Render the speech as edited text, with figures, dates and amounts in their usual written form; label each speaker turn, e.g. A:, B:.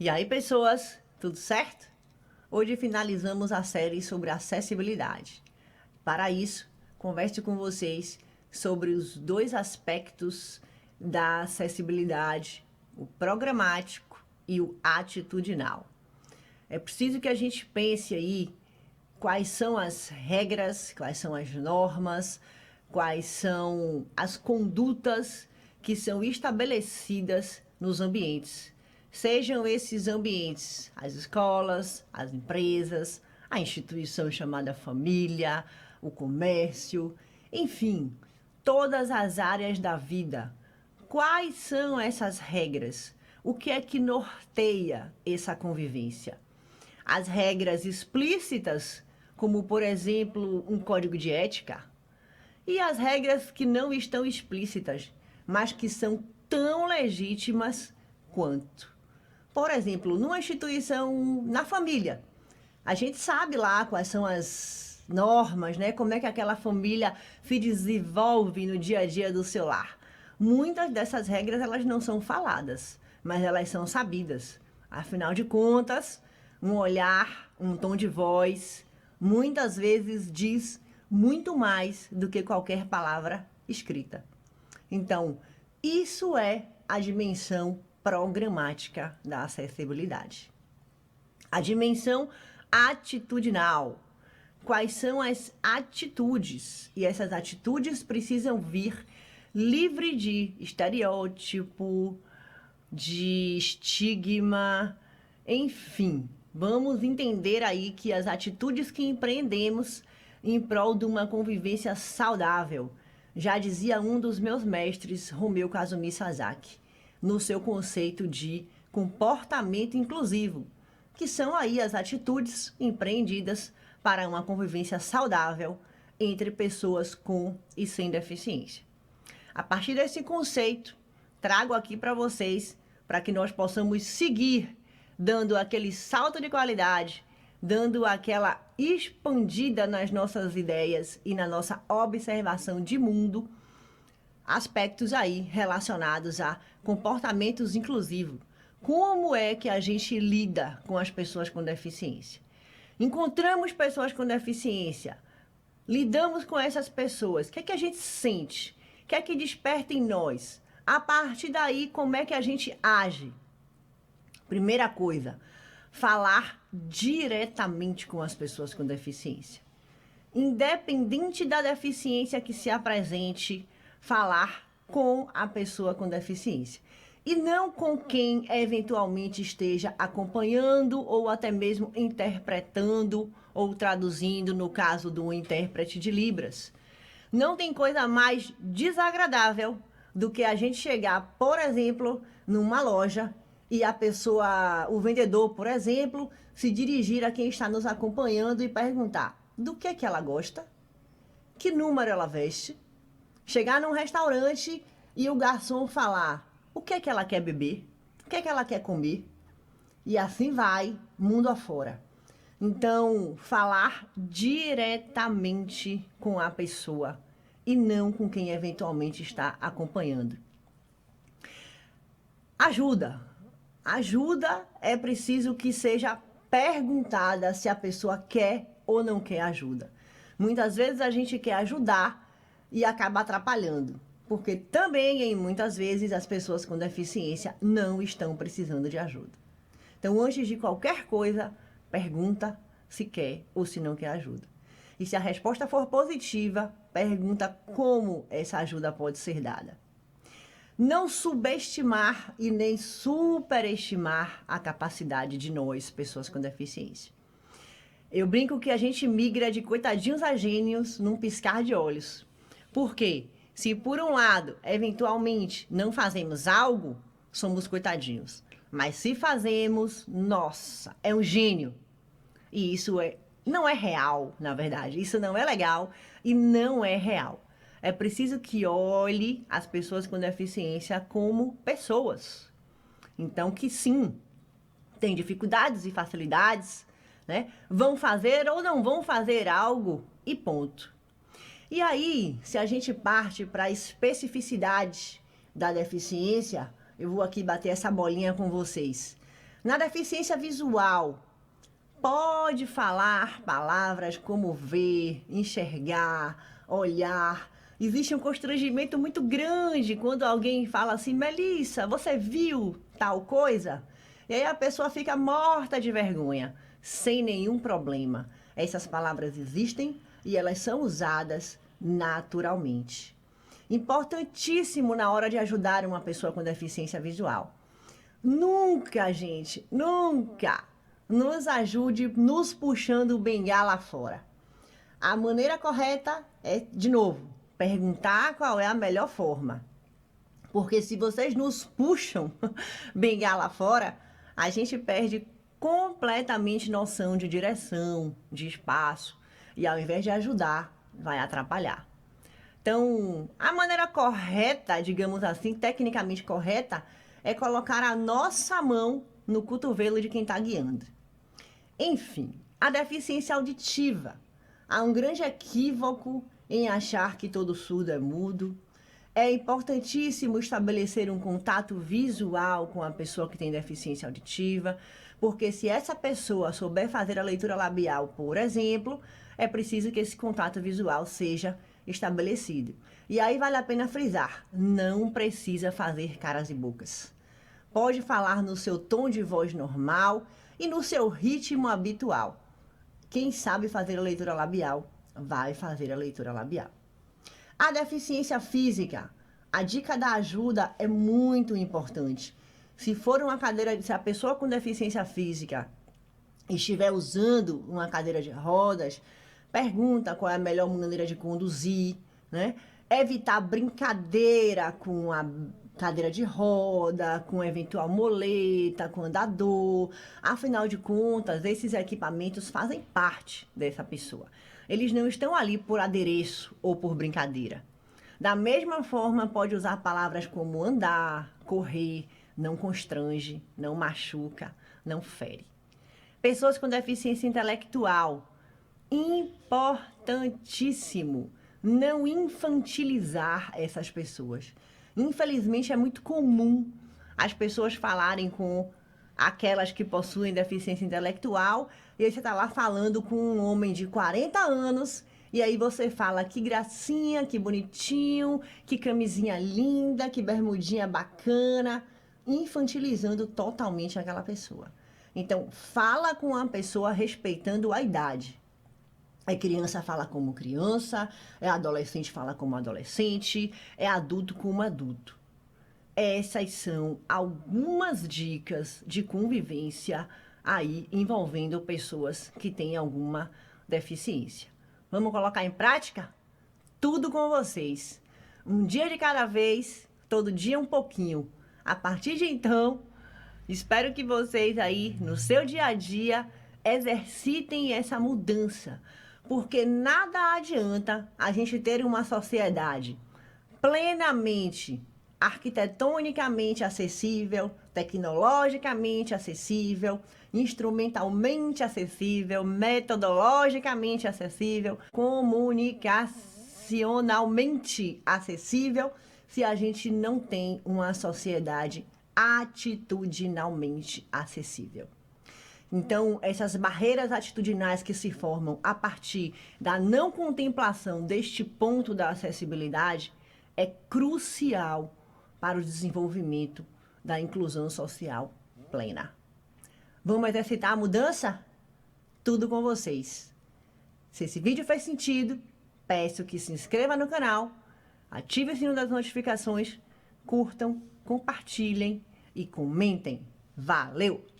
A: E aí, pessoas, tudo certo? Hoje finalizamos a série sobre acessibilidade. Para isso, converso com vocês sobre os dois aspectos da acessibilidade, o programático e o atitudinal. É preciso que a gente pense aí quais são as regras, quais são as normas, quais são as condutas que são estabelecidas nos ambientes. Sejam esses ambientes as escolas, as empresas, a instituição chamada família, o comércio, enfim, todas as áreas da vida. Quais são essas regras? O que é que norteia essa convivência? As regras explícitas, como por exemplo um código de ética, e as regras que não estão explícitas, mas que são tão legítimas quanto. Por exemplo, numa instituição, na família, a gente sabe lá quais são as normas, né? Como é que aquela família se desenvolve no dia a dia do seu lar. Muitas dessas regras elas não são faladas, mas elas são sabidas. Afinal de contas, um olhar, um tom de voz, muitas vezes diz muito mais do que qualquer palavra escrita. Então, isso é a dimensão programática da acessibilidade. A dimensão atitudinal. Quais são as atitudes? E essas atitudes precisam vir livre de estereótipo, de estigma, enfim. Vamos entender aí que as atitudes que empreendemos em prol de uma convivência saudável, já dizia um dos meus mestres, Romeu Kazumi Sasaki, no seu conceito de comportamento inclusivo, que são aí as atitudes empreendidas para uma convivência saudável entre pessoas com e sem deficiência. A partir desse conceito, trago aqui para vocês, para que nós possamos seguir dando aquele salto de qualidade, dando aquela expandida nas nossas ideias e na nossa observação de mundo, aspectos aí relacionados a comportamentos inclusivos. Como é que a gente lida com as pessoas com deficiência? Encontramos pessoas com deficiência, lidamos com essas pessoas, o que é que a gente sente? O que é que desperta em nós? A partir daí, como é que a gente age? Primeira coisa, falar diretamente com as pessoas com deficiência. Independente da deficiência que se apresente, falar com a pessoa com deficiência. E não com quem eventualmente esteja acompanhando ou até mesmo interpretando ou traduzindo, no caso do intérprete de Libras. Não tem coisa mais desagradável do que a gente chegar, por exemplo, numa loja e a pessoa, o vendedor, por exemplo, se dirigir a quem está nos acompanhando e perguntar do que ela gosta, que número ela veste, chegar num restaurante e o garçom falar o que é que ela quer beber, o que é que ela quer comer, e assim vai, mundo afora. Então, falar diretamente com a pessoa e não com quem eventualmente está acompanhando. Ajuda. Ajuda é preciso que seja perguntada se a pessoa quer ou não quer ajuda. Muitas vezes a gente quer ajudar e acaba atrapalhando, porque também, em muitas vezes, as pessoas com deficiência não estão precisando de ajuda. Então, antes de qualquer coisa, pergunta se quer ou se não quer ajuda. E se a resposta for positiva, pergunta como essa ajuda pode ser dada. Não subestimar e nem superestimar a capacidade de nós, pessoas com deficiência. Eu brinco que a gente migra de coitadinhos a gênios num piscar de olhos. Por quê? Se por um lado, eventualmente, não fazemos algo, somos coitadinhos. Mas se fazemos, nossa, é um gênio. E isso não é real, na verdade. Isso não é legal e não é real. É preciso que olhe as pessoas com deficiência como pessoas. Então, que sim, tem dificuldades e facilidades, né? Vão fazer ou não vão fazer algo e ponto. E aí, se a gente parte para a especificidade da deficiência, eu vou aqui bater essa bolinha com vocês. Na deficiência visual, pode falar palavras como ver, enxergar, olhar. Existe um constrangimento muito grande quando alguém fala assim: Melissa, você viu tal coisa? E aí a pessoa fica morta de vergonha, sem nenhum problema. Essas palavras existem e elas são usadas naturalmente. Importantíssimo na hora de ajudar uma pessoa com deficiência visual. Nunca, gente, nunca nos ajude nos puxando bengala fora. A maneira correta é, de novo, perguntar qual é a melhor forma. Porque se vocês nos puxam bengala fora, a gente perde completamente noção de direção, de espaço. E ao invés de ajudar, vai atrapalhar. Então, a maneira correta, digamos assim, tecnicamente correta, é colocar a nossa mão no cotovelo de quem está guiando. Enfim, a deficiência auditiva. Há um grande equívoco em achar que todo surdo é mudo. É importantíssimo estabelecer um contato visual com a pessoa que tem deficiência auditiva, porque se essa pessoa souber fazer a leitura labial, por exemplo, é preciso que esse contato visual seja estabelecido. E aí vale a pena frisar, não precisa fazer caras e bocas. Pode falar no seu tom de voz normal e no seu ritmo habitual. Quem sabe fazer a leitura labial, vai fazer a leitura labial. A deficiência física, a dica da ajuda é muito importante. Se for uma cadeira, se a pessoa com deficiência física estiver usando uma cadeira de rodas, pergunta qual é a melhor maneira de conduzir, né? Evitar brincadeira com a cadeira de roda, com eventual moleta, com andador. Afinal de contas, esses equipamentos fazem parte dessa pessoa. Eles não estão ali por adereço ou por brincadeira. Da mesma forma, pode usar palavras como andar, correr, não constrange, não machuca, não fere. Pessoas com deficiência intelectual, importantíssimo não infantilizar essas pessoas. Infelizmente, é muito comum as pessoas falarem com aquelas que possuem deficiência intelectual e aí você está lá falando com um homem de 40 anos e aí você fala que gracinha, que bonitinho, que camisinha linda, que bermudinha bacana, infantilizando totalmente aquela pessoa. Então, fala com a pessoa respeitando a idade. É criança, fala como criança, é adolescente, fala como adolescente, é adulto como adulto. Essas são algumas dicas de convivência aí envolvendo pessoas que têm alguma deficiência. Vamos colocar em prática? Tudo com vocês. Um dia de cada vez, todo dia um pouquinho. A partir de então, espero que vocês aí, no seu dia a dia, exercitem essa mudança. Porque nada adianta a gente ter uma sociedade plenamente, arquitetonicamente acessível, tecnologicamente acessível, instrumentalmente acessível, metodologicamente acessível, comunicacionalmente acessível, se a gente não tem uma sociedade atitudinalmente acessível. Então, essas barreiras atitudinais que se formam a partir da não contemplação deste ponto da acessibilidade é crucial para o desenvolvimento da inclusão social plena. Vamos exercitar a mudança? Tudo com vocês. Se esse vídeo fez sentido, peço que se inscreva no canal, ative o sino das notificações, curtam, compartilhem e comentem. Valeu!